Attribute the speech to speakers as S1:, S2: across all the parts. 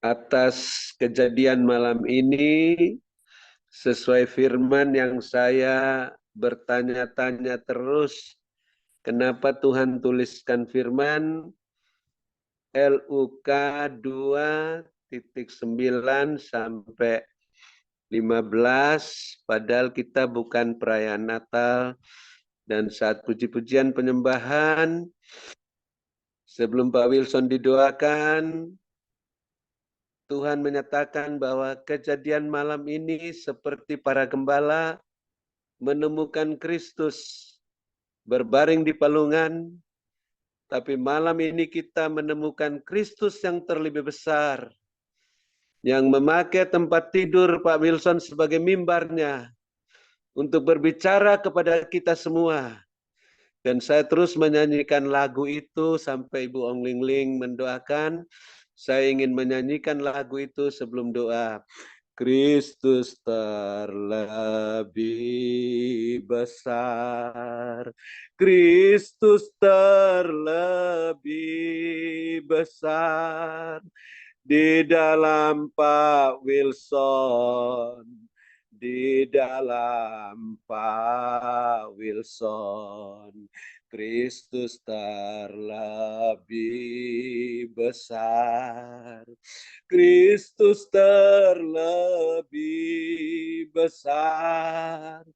S1: atas kejadian malam ini. Sesuai firman yang saya bertanya-tanya terus, kenapa Tuhan tuliskan firman LUK 2.9 sampai 15, padahal kita bukan perayaan Natal. Dan saat puji-pujian penyembahan, sebelum Pak Wilson didoakan, Tuhan menyatakan bahwa kejadian malam ini seperti para gembala menemukan Kristus berbaring di palungan, tapi malam ini kita menemukan Kristus yang terlebih besar, yang memakai tempat tidur Pak Wilson sebagai mimbarnya untuk berbicara kepada kita semua. Dan saya terus menyanyikan lagu itu sampai Ibu Ong Ling Ling mendoakan. Saya ingin menyanyikan lagu itu sebelum doa. Kristus terlebih besar, Kristus terlebih besar di dalam Pak Wilson, di dalam Pak Wilson. Kristus terlebih besar, Kristus terlebih besar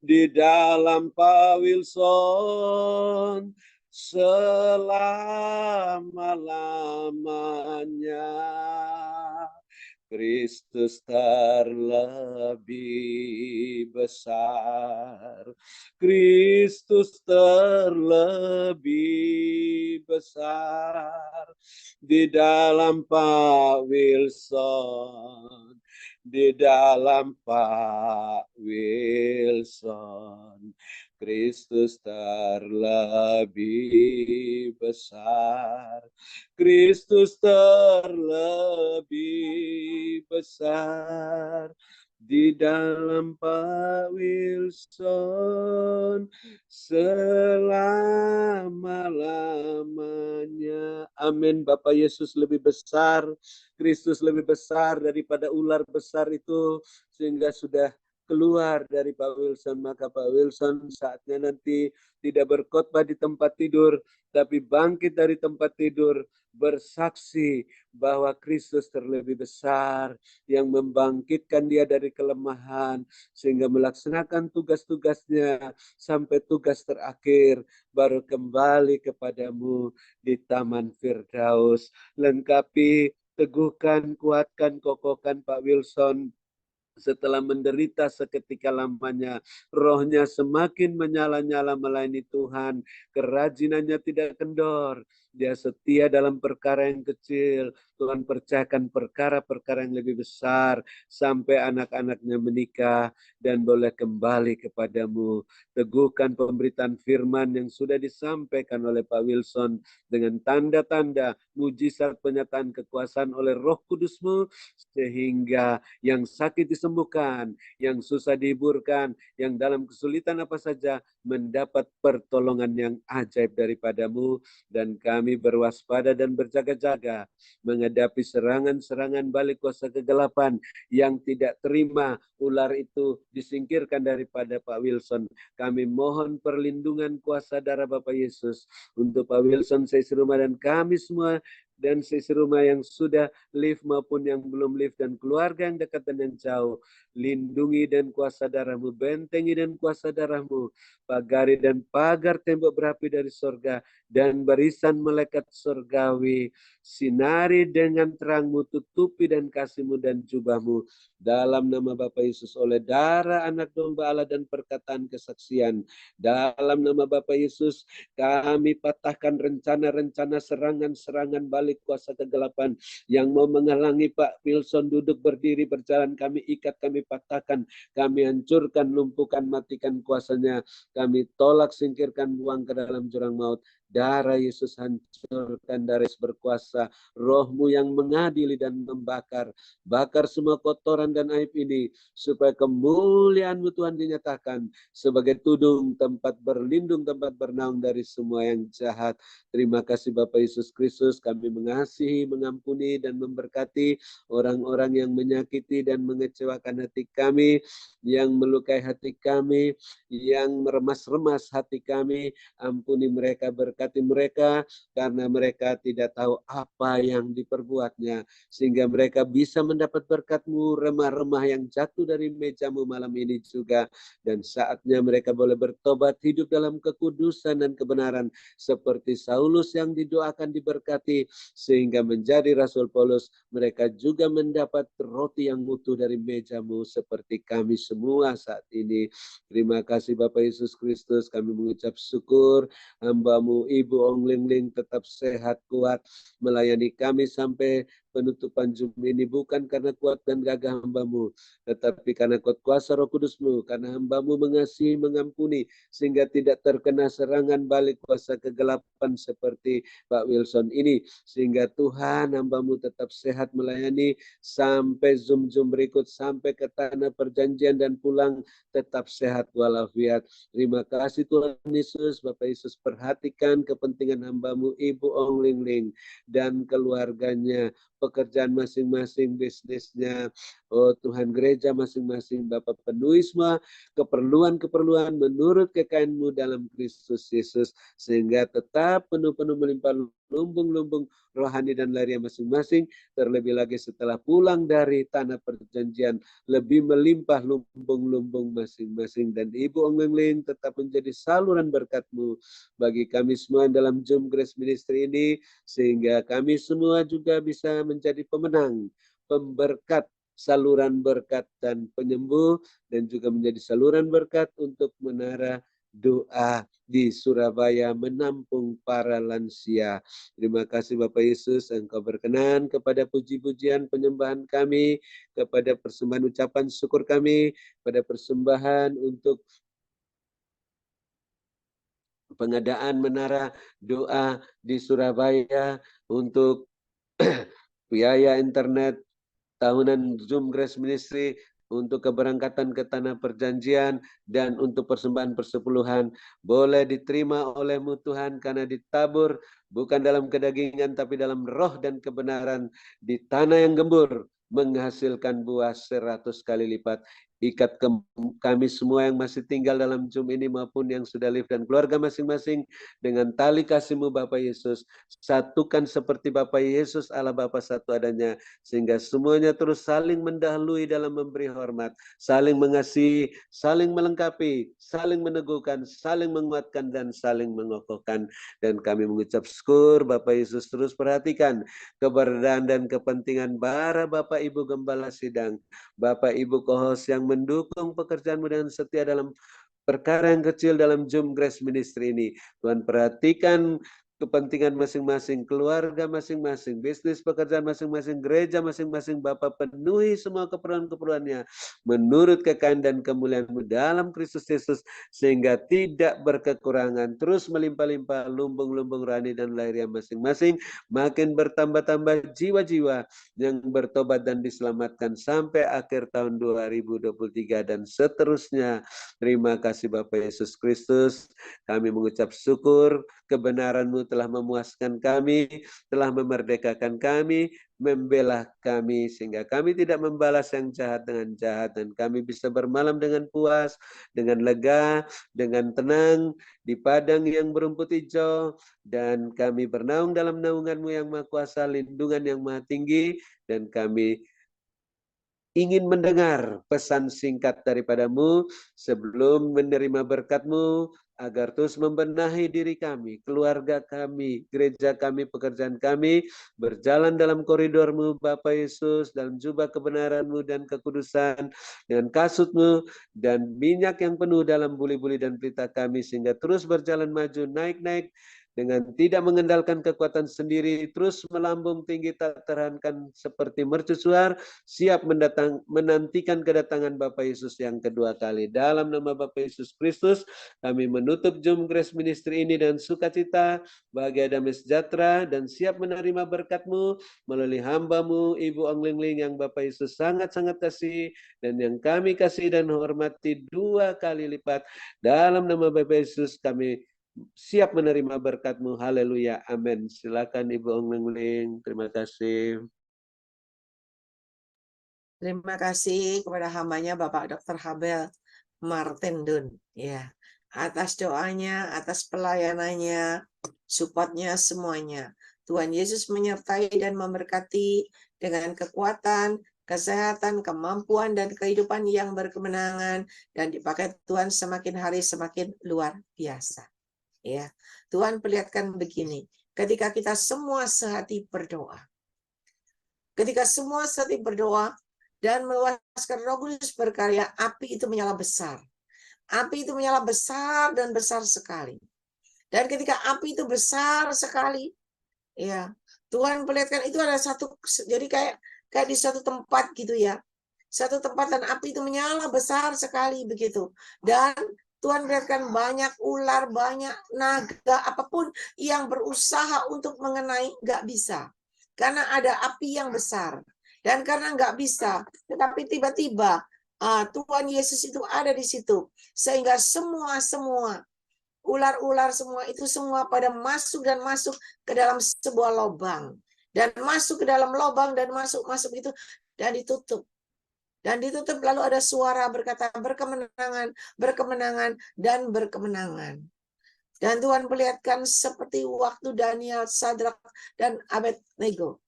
S1: di dalam Pak Wilson selama-lamanya. Kristus terlebih besar, Kristus terlebih besar di dalam Pak Wilson, di dalam Pak Wilson. Kristus terlebih besar, Kristus terlebih besar di dalam Pak Wilson selama-lamanya. Amin. Bapak Yesus lebih besar, Kristus lebih besar daripada ular besar itu, sehingga sudah keluar dari Pak Wilson. Maka Pak Wilson saatnya nanti tidak berkhotbah di tempat tidur, tapi bangkit dari tempat tidur, bersaksi bahwa Kristus terlebih besar yang membangkitkan dia dari kelemahan sehingga melaksanakan tugas-tugasnya sampai tugas terakhir baru kembali kepadamu di Taman Firdaus. Lengkapi, teguhkan, kuatkan, kokohkan Pak Wilson. Setelah menderita seketika lamanya, rohnya semakin menyala-nyala melayani Tuhan. Kerajinannya tidak kendor. Dia setia dalam perkara yang kecil. Tuhan percayakan perkara-perkara yang lebih besar. Sampai anak-anaknya menikah dan boleh kembali kepadamu. Teguhkan pemberitaan firman yang sudah disampaikan oleh Pak Wilson. Dengan tanda-tanda, mujizat penyataan kekuasaan oleh Roh Kudus-Mu. Sehingga yang sakit disembuhkan, yang susah dihiburkan, yang dalam kesulitan apa saja mendapat pertolongan yang ajaib daripadamu. Dan kami berwaspada dan berjaga-jaga menghadapi serangan-serangan balik kuasa kegelapan yang tidak terima ular itu disingkirkan daripada Pak Wilson. Kami mohon perlindungan kuasa darah Bapak Yesus untuk Pak Wilson, seisi rumah, dan kami semua, dan seisi rumah yang sudah live maupun yang belum live, dan keluarga yang dekat dan yang jauh. Lindungi dan kuasa darah-Mu, bentengi dan kuasa darah-Mu, pagari dan pagar tembok berapi dari sorga, dan barisan malaikat surgawi, sinari dengan terang-Mu, tutupi dan kasih-Mu dan jubah-Mu, dalam nama Bapa Yesus, oleh darah anak domba Allah dan perkataan kesaksian. Dalam nama Bapa Yesus, kami patahkan rencana-rencana serangan-serangan balik kuasa kegelapan yang mau menghalangi Pak Wilson duduk, berdiri, berjalan. Kami ikat, kami patahkan, kami hancurkan, lumpuhkan, matikan kuasanya. Kami tolak, singkirkan, buang ke dalam jurang maut. Darah Yesus hancurkan, darah Yesus berkuasa. Roh-Mu yang mengadili dan membakar. Bakar semua kotoran dan aib ini, supaya kemuliaan-Mu Tuhan dinyatakan sebagai tudung, tempat berlindung, tempat bernaung dari semua yang jahat. Terima kasih Bapak Yesus Kristus, kami mengasihi, mengampuni, dan memberkati orang-orang yang menyakiti dan mengecewakan hati kami, yang melukai hati kami, yang meremas-remas hati kami. Ampuni mereka, berkati mereka, karena mereka tidak tahu apa yang diperbuatnya, sehingga mereka bisa mendapat berkat-Mu, remah-remah yang jatuh dari meja-Mu malam ini juga. Dan saatnya mereka boleh bertobat, hidup dalam kekudusan dan kebenaran, seperti Saulus yang didoakan diberkati, sehingga menjadi Rasul Paulus. Mereka juga mendapat roti yang utuh dari meja-Mu, seperti kami semua saat ini. Terima kasih Bapak Yesus Kristus, kami mengucap syukur. Hamba-Mu Ibu Ong Ling Ling tetap sehat, kuat, melayani kami sampai penutupan Zoom ini, bukan karena kuat dan gagah hamba-Mu, tetapi karena kuasa Roh Kudus-Mu, karena hamba-Mu mengasihi, mengampuni, sehingga tidak terkena serangan balik kuasa kegelapan seperti Pak Wilson ini, sehingga Tuhan hamba-Mu tetap sehat melayani sampai Zoom berikut, sampai ke tanah perjanjian dan pulang tetap sehat walafiat. Terima kasih Tuhan Yesus. Bapak Yesus, perhatikan kepentingan hamba-Mu Ibu Ong Ling Ling dan keluarganya, pekerjaan masing-masing, bisnisnya. Oh Tuhan, gereja masing-masing, Bapak penuhi semua keperluan-keperluan menurut kekayaan-Mu dalam Kristus Yesus, sehingga tetap penuh-penuh melimpah lumbung-lumbung rohani dan lahiriah masing-masing, terlebih lagi setelah pulang dari tanah perjanjian, lebih melimpah lumbung-lumbung masing-masing. Dan Ibu Ong Ling Ling tetap menjadi saluran berkat-Mu bagi kami semua dalam Zoom Grace Ministry ini, sehingga kami semua juga bisa menjadi pemenang, pemberkat, saluran berkat dan penyembuh, dan juga menjadi saluran berkat untuk menara doa di Surabaya menampung para lansia. Terima kasih Bapak Yesus, Engkau berkenan kepada puji-pujian penyembahan kami, kepada persembahan ucapan syukur kami, pada persembahan untuk pengadaan menara doa di Surabaya, untuk biaya internet tahunan Zoom Grace Ministry, untuk keberangkatan ke tanah perjanjian, dan untuk persembahan persepuluhan, boleh diterima oleh-Mu Tuhan, karena ditabur bukan dalam kedagingan tapi dalam roh dan kebenaran, di tanah yang gembur menghasilkan buah 100 kali lipat. Ikat kami semua yang masih tinggal dalam Zoom ini maupun yang sudah live dan keluarga masing-masing dengan tali kasih-Mu Bapa Yesus. Satukan seperti Bapa Yesus Allah Bapa satu adanya, sehingga semuanya terus saling mendahului dalam memberi hormat, saling mengasihi, saling melengkapi, saling meneguhkan, saling menguatkan, dan saling mengokohkan. Dan kami mengucap syukur, Bapak Yesus terus perhatikan keberadaan dan kepentingan para Bapak Ibu Gembala Sidang, Bapak Ibu Kohos yang mendukung pekerjaan-Mu dengan setia dalam perkara yang kecil dalam Zoom Grace Ministry ini. Tuhan perhatikan kepentingan masing-masing, keluarga masing-masing, bisnis pekerjaan masing-masing, gereja masing-masing. Bapak penuhi semua keperluan-keperluannya menurut kekayaan dan kemuliaan-Mu dalam Kristus Yesus, sehingga tidak berkekurangan, terus melimpah-limpah lumbung-lumbung rohani dan lahiriah masing-masing, makin bertambah-tambah jiwa-jiwa yang bertobat dan diselamatkan sampai akhir tahun 2023 dan seterusnya. Terima kasih Bapak Yesus Kristus. Kami mengucap syukur, kebenaran-Mu telah memuaskan kami, telah memerdekakan kami, membela kami, sehingga kami tidak membalas yang jahat dengan jahat, dan kami bisa bermalam dengan puas, dengan lega, dengan tenang, di padang yang berumput hijau, dan kami bernaung dalam naungan-Mu yang maha kuasa, lindungan yang maha tinggi, dan kami ingin mendengar pesan singkat daripada-Mu sebelum menerima berkat-Mu, agar terus membenahi diri kami, keluarga kami, gereja kami, pekerjaan kami, berjalan dalam koridor-Mu Bapa Yesus, dalam jubah kebenaran-Mu dan kekudusan, dengan kasut-Mu dan minyak yang penuh dalam buli-buli dan pelita kami, sehingga terus berjalan maju, naik-naik dengan tidak mengandalkan kekuatan sendiri, terus melambung tinggi tak terhankan seperti mercusuar, siap menantikan kedatangan Bapa Yesus yang kedua kali. Dalam nama Bapa Yesus Kristus, kami menutup Zoom Grace Ministry ini dengan sukacita, bahagia, damai sejahtera, dan siap menerima berkat-Mu melalui hamba-Mu, Ibu Anglingling yang Bapa Yesus sangat-sangat kasih, dan yang kami kasih dan hormati 2 kali lipat. Dalam nama Bapa Yesus kami siap menerima berkat-Mu. Haleluya. Amin. Silakan Ibu Anglingling. Terima kasih.
S2: Terima kasih kepada hambanya Bapak Dr. Habel Martin Dun, ya, atas doanya, atas pelayanannya, support-nya, semuanya. Tuhan Yesus menyertai dan memberkati dengan kekuatan, kesehatan, kemampuan, dan kehidupan yang berkemenangan, dan dipakai Tuhan semakin hari semakin luar biasa. Ya, Tuhan perlihatkan begini, ketika kita semua sehati berdoa, dan meluaskan Roh Kudus berkarya, api itu menyala besar. Api itu menyala besar dan besar sekali. Dan ketika api itu besar sekali, ya, Tuhan perlihatkan itu ada satu, jadi kayak di suatu tempat gitu ya. Satu tempat dan api itu menyala besar sekali begitu. Dan Tuhan perlihatkan banyak ular, banyak naga, apapun yang berusaha untuk mengenai, nggak bisa. Karena ada api yang besar. Dan karena nggak bisa, tetapi tiba-tiba Tuhan Yesus itu ada di situ. Sehingga semua ular-ular semua itu semua pada masuk ke dalam sebuah lubang. Dan masuk ke dalam lubang dan masuk itu dan ditutup. Dan ditutup lalu ada suara berkata berkemenangan, berkemenangan, dan berkemenangan. Dan Tuhan perlihatkan seperti waktu Daniel, Sadrak, dan Abednego.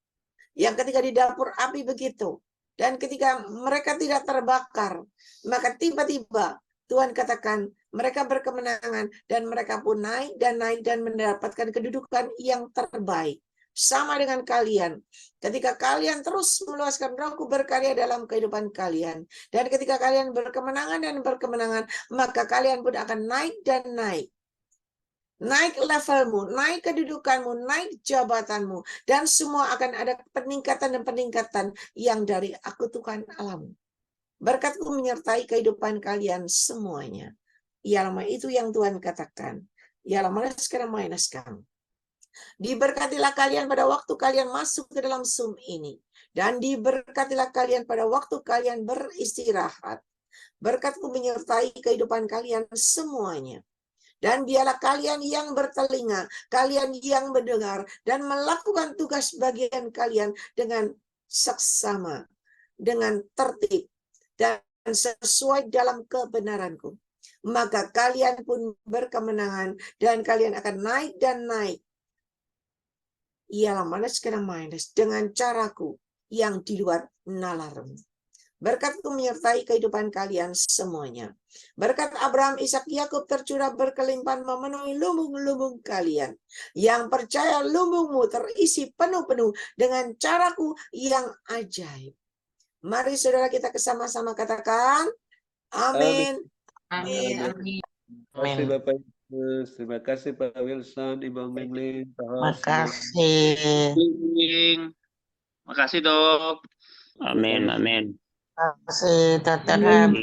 S2: Yang ketika di dapur api begitu. Dan ketika mereka tidak terbakar, maka tiba-tiba Tuhan katakan mereka berkemenangan dan mereka pun naik dan mendapatkan kedudukan yang terbaik. Sama dengan kalian. Ketika kalian terus meluaskan Rohku berkarya dalam kehidupan kalian. Dan ketika kalian berkemenangan dan berkemenangan, maka kalian pun akan naik dan naik. Naik levelmu, naik kedudukanmu, naik jabatanmu. Dan semua akan ada peningkatan dan peningkatan yang dari aku Tuhan Allahmu. Berkatku menyertai kehidupan kalian semuanya. Ialah itu yang Tuhan katakan. Ialah sekarang minus kamu. Diberkatilah kalian pada waktu kalian masuk ke dalam Zoom ini. Dan diberkatilah kalian pada waktu kalian beristirahat. Berkatku menyertai kehidupan kalian semuanya. Dan biarlah kalian yang bertelinga, kalian yang mendengar, dan melakukan tugas bagian kalian dengan seksama, dengan tertib, dan sesuai dalam kebenaranku. Maka kalian pun berkemenangan, dan kalian akan naik dan naik. Ialah minus dengan caraku yang di luar nalarmu. Berkatku menyertai kehidupan kalian semuanya. Berkat Abraham, Ishak, Yakub tercurah berkelimpahan memenuhi lumbung-lumbung kalian. Yang percaya lumbungmu terisi penuh-penuh dengan caraku yang ajaib. Mari saudara kita sama-sama katakan, amin.
S3: Amin.
S2: Amin.
S1: Terima kasih Bapak Yesus. Terima kasih Pak Wilson, Ibu Anglingling.
S3: Terima kasih.
S4: Terima kasih Dok.
S3: Amin.
S2: Terima kasih, Dr. Habel.